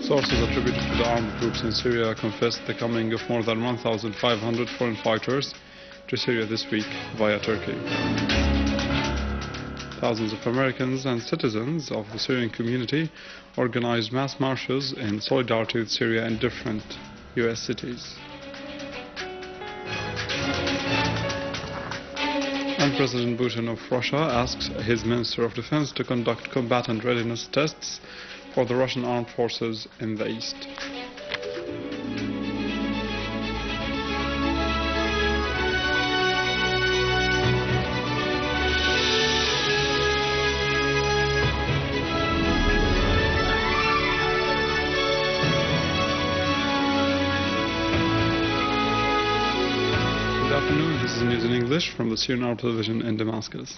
Sources attributed to the armed groups in Syria confessed the coming of more than 1,500 foreign fighters to Syria this week via Turkey. Thousands of Americans and citizens of the Syrian community organized mass marches in solidarity with Syria in different US cities. And President Putin of Russia asked his Minister of Defense to conduct combatant readiness tests for the Russian armed forces in the east. Good afternoon, this is news in English from the Syrian television in Damascus.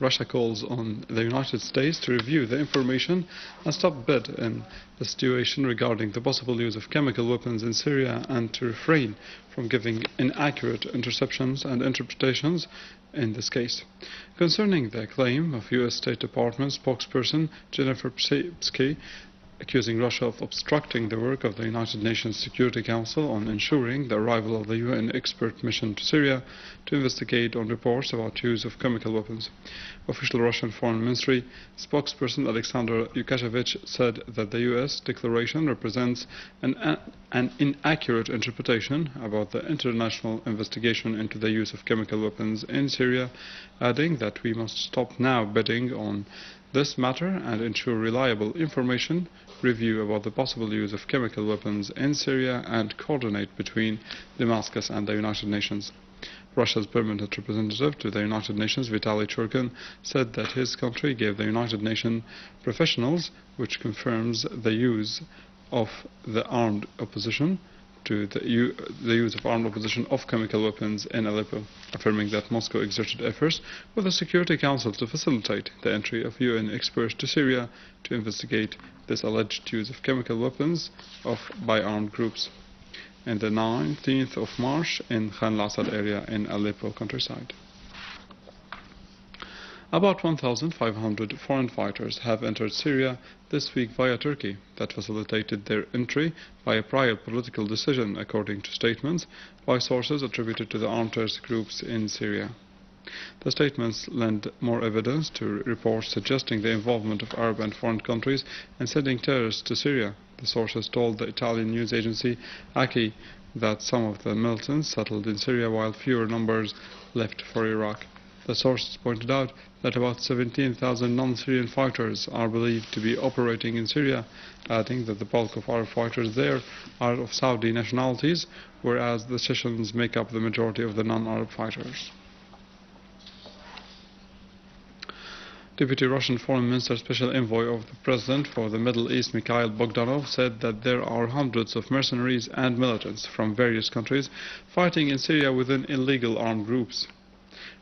Russia calls on the United States to review the information and stop bid in the situation regarding the possible use of chemical weapons in Syria and to refrain from giving inaccurate interceptions and interpretations in this case. Concerning the claim of U.S. State Department spokesperson Jennifer Psaki accusing Russia of obstructing the work of the United Nations Security Council on ensuring the arrival of the UN expert mission to Syria to investigate on reports about use of chemical weapons. Official Russian Foreign Ministry spokesperson Alexander Yukashevich said that the US declaration represents an inaccurate interpretation about the international investigation into the use of chemical weapons in Syria, adding that we must stop now bidding on this matter and ensure reliable information, review about the possible use of chemical weapons in Syria and coordinate between Damascus and the United Nations. Russia's permanent representative to the United Nations, Vitaly Churkin, said that his country gave the United Nations professionals, which confirms the use of the armed opposition of chemical weapons in Aleppo, affirming that Moscow exerted efforts with the Security Council to facilitate the entry of UN experts to Syria to investigate this alleged use of chemical weapons by armed groups on the 19th of March in Khan al-Assad area in Aleppo countryside. About 1,500 foreign fighters have entered Syria this week via Turkey that facilitated their entry by a prior political decision, according to statements by sources attributed to the armed terrorist groups in Syria. The statements lend more evidence to reports suggesting the involvement of Arab and foreign countries in sending terrorists to Syria. The sources told the Italian news agency ACI that some of the militants settled in Syria while fewer numbers left for Iraq. The sources pointed out that about 17,000 non-Syrian fighters are believed to be operating in Syria, adding that the bulk of Arab fighters there are of Saudi nationalities, whereas the Chechens make up the majority of the non-Arab fighters. Deputy Russian Foreign Minister Special Envoy of the President for the Middle East, Mikhail Bogdanov, said that there are hundreds of mercenaries and militants from various countries fighting in Syria within illegal armed groups.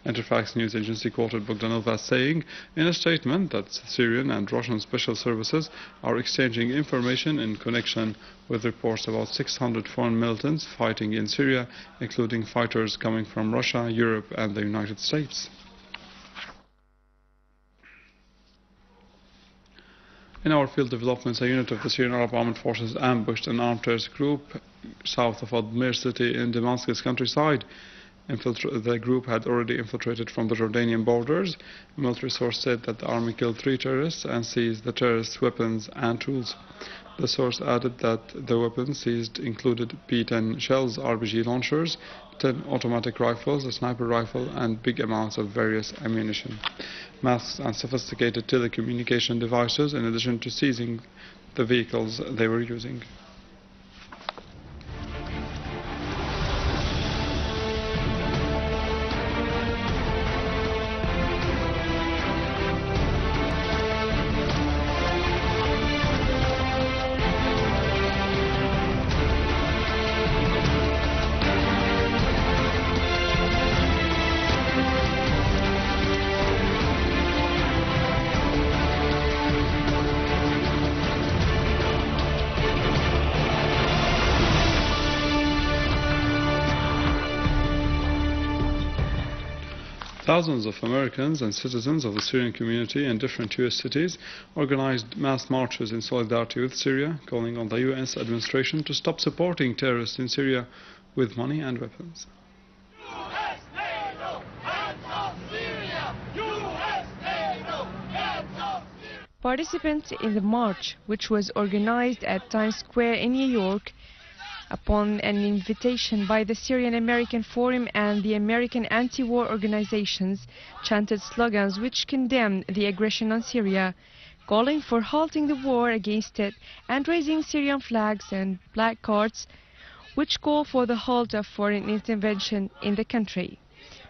Interfax news agency quoted Bogdanov as saying in a statement that Syrian and Russian special services are exchanging information in connection with reports about 600 foreign militants fighting in Syria, including fighters coming from Russia, Europe and the United States. In our field developments, a unit of the Syrian Arab Armed Forces ambushed an armed terrorist group south of Admir city in Damascus countryside. The group had already infiltrated from the Jordanian borders. A military source said that the army killed 3 terrorists and seized the terrorists' weapons and tools. The source added that the weapons seized included P-10 shells, RPG launchers, 10 automatic rifles, a sniper rifle, and big amounts of various ammunition, masks, and sophisticated telecommunication devices, in addition to seizing the vehicles they were using. Thousands of Americans and citizens of the Syrian community in different US cities organized mass marches in solidarity with Syria, calling on the US administration to stop supporting terrorists in Syria with money and weapons. Participants in the march, which was organized at Times Square in New York upon an invitation by the Syrian American Forum and the American anti-war organizations, chanted slogans which condemned the aggression on Syria, calling for halting the war against it and raising Syrian flags and placards which call for the halt of foreign intervention in the country.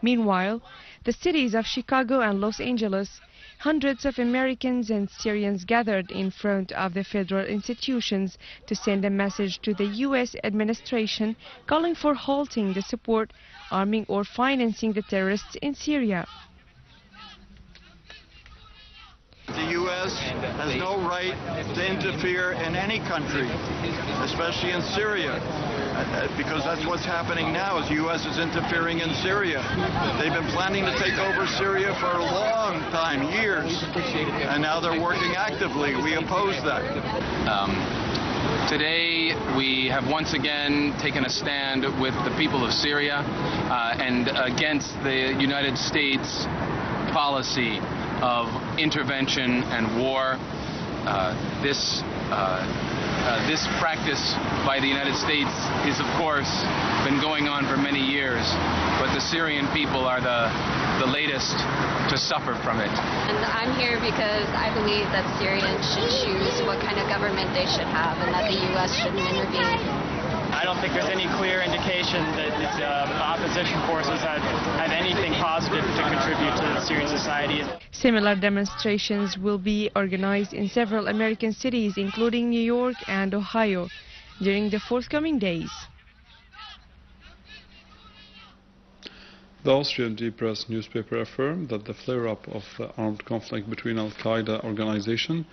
Meanwhile, the cities of Chicago and Los Angeles, hundreds of Americans and Syrians gathered in front of the federal institutions to send a message to the U.S. administration calling for halting the support, arming or financing the terrorists in Syria. The U.S. has no right to interfere in any country, especially in Syria, because that's what's happening now, is the U.S. is interfering in Syria. They've been planning to take over Syria for a long time, years, and now they're working actively. We oppose that. Today we have once again taken a stand with the people of Syria and against the United States policy of intervention and war. This practice by the United States is, of course, been going on for many years, but the Syrian people are the latest to suffer from it. And I'm here because I believe that Syrians should choose what kind of government they should have and that the U.S. shouldn't intervene. I don't think there's any clear indication that opposition forces have anything positive to contribute to the Syrian society. Similar demonstrations will be organized in several American cities, including New York and Ohio, during the forthcoming days. The Austrian Die Presse newspaper affirmed that the flare-up of the armed conflict between Al-Qaeda organization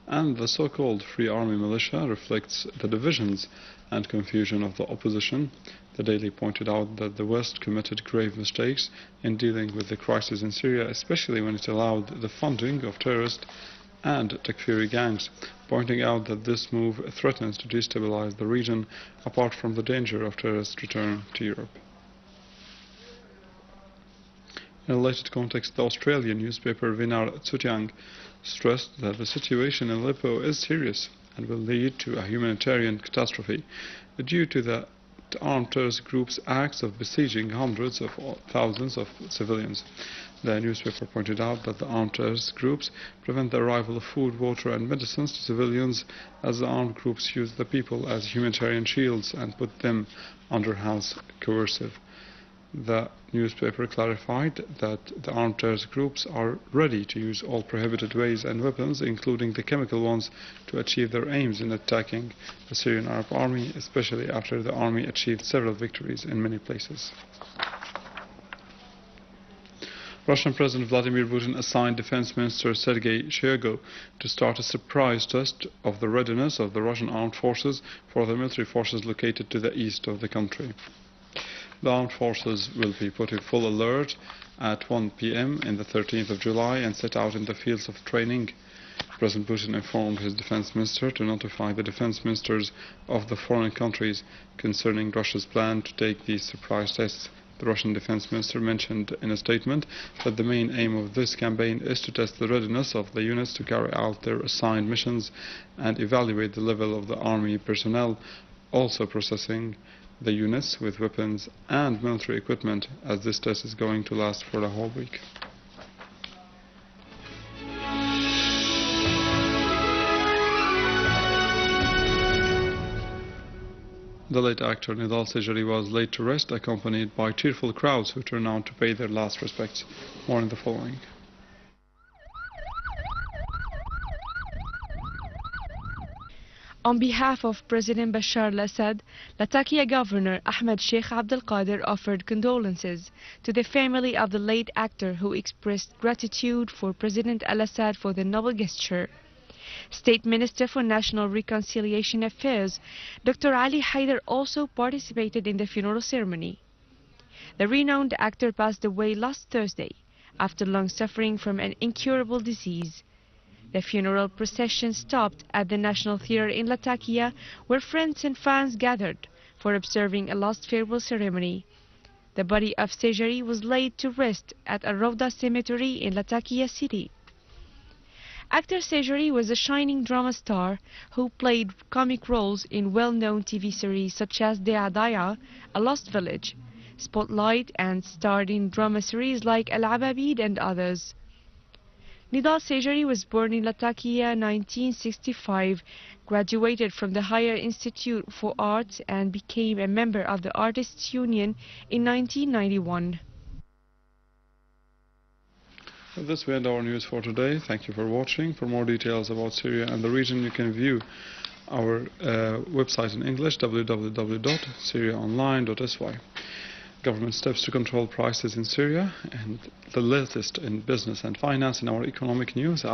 and the so-called Free Army militia reflects the divisions and confusion of the opposition. The Daily pointed out that the West committed grave mistakes in dealing with the crisis in Syria, especially when it allowed the funding of terrorist and Takfiri gangs, pointing out that this move threatens to destabilize the region apart from the danger of terrorist return to Europe. In a related context, the Australian newspaper Vinar Tsutyang stressed that the situation in Aleppo is serious and will lead to a humanitarian catastrophe due to the armed terrorist group's acts of besieging hundreds of thousands of civilians. The newspaper pointed out that the armed terrorist groups prevent the arrival of food, water and medicines to civilians, as the armed groups use the people as humanitarian shields and put them under house coercive. The newspaper clarified that the armed terrorist groups are ready to use all prohibited ways and weapons, including the chemical ones, to achieve their aims in attacking the Syrian Arab Army, especially after the army achieved several victories in many places. Russian President Vladimir Putin assigned Defense Minister Sergei Shoigu to start a surprise test of the readiness of the Russian armed forces for the military forces located to the east of the country. The armed forces will be put in full alert at 1 p.m. in the 13th of July and set out in the fields of training. President Putin informed his defense minister to notify the defense ministers of the foreign countries concerning Russia's plan to take these surprise tests. The Russian defense minister mentioned in a statement that the main aim of this campaign is to test the readiness of the units to carry out their assigned missions and evaluate the level of the army personnel, also processing the units with weapons and military equipment, as this test is going to last for the whole week. The late actor Nedal Seijari was laid to rest, accompanied by cheerful crowds who turned out to pay their last respects. More in the following. On behalf of President Bashar al-Assad, Latakia Governor Ahmed Sheikh Abdel Qadir offered condolences to the family of the late actor, who expressed gratitude for President al-Assad for the noble gesture. State Minister for National Reconciliation Affairs, Dr. Ali Haider, also participated in the funeral ceremony. The renowned actor passed away last Thursday after long suffering from an incurable disease. The funeral procession stopped at the National Theatre in Latakia, where friends and fans gathered for observing a last farewell ceremony. The body of Seijari was laid to rest at a Rawda cemetery in Latakia city. Actor Seijari was a shining drama star who played comic roles in well-known TV series such as Deadaya, A Lost Village, Spotlight, and starred in drama series like Al-Ababid and others. Nedal Seijari was born in Latakia 1965, graduated from the Higher Institute for Arts and became a member of the Artists' Union in 1991. With this, we end our news for today. Thank you for watching. For more details about Syria and the region, you can view our website in English, www.syriaonline.sy. Government steps to control prices in Syria, and the latest in business and finance in our economic news.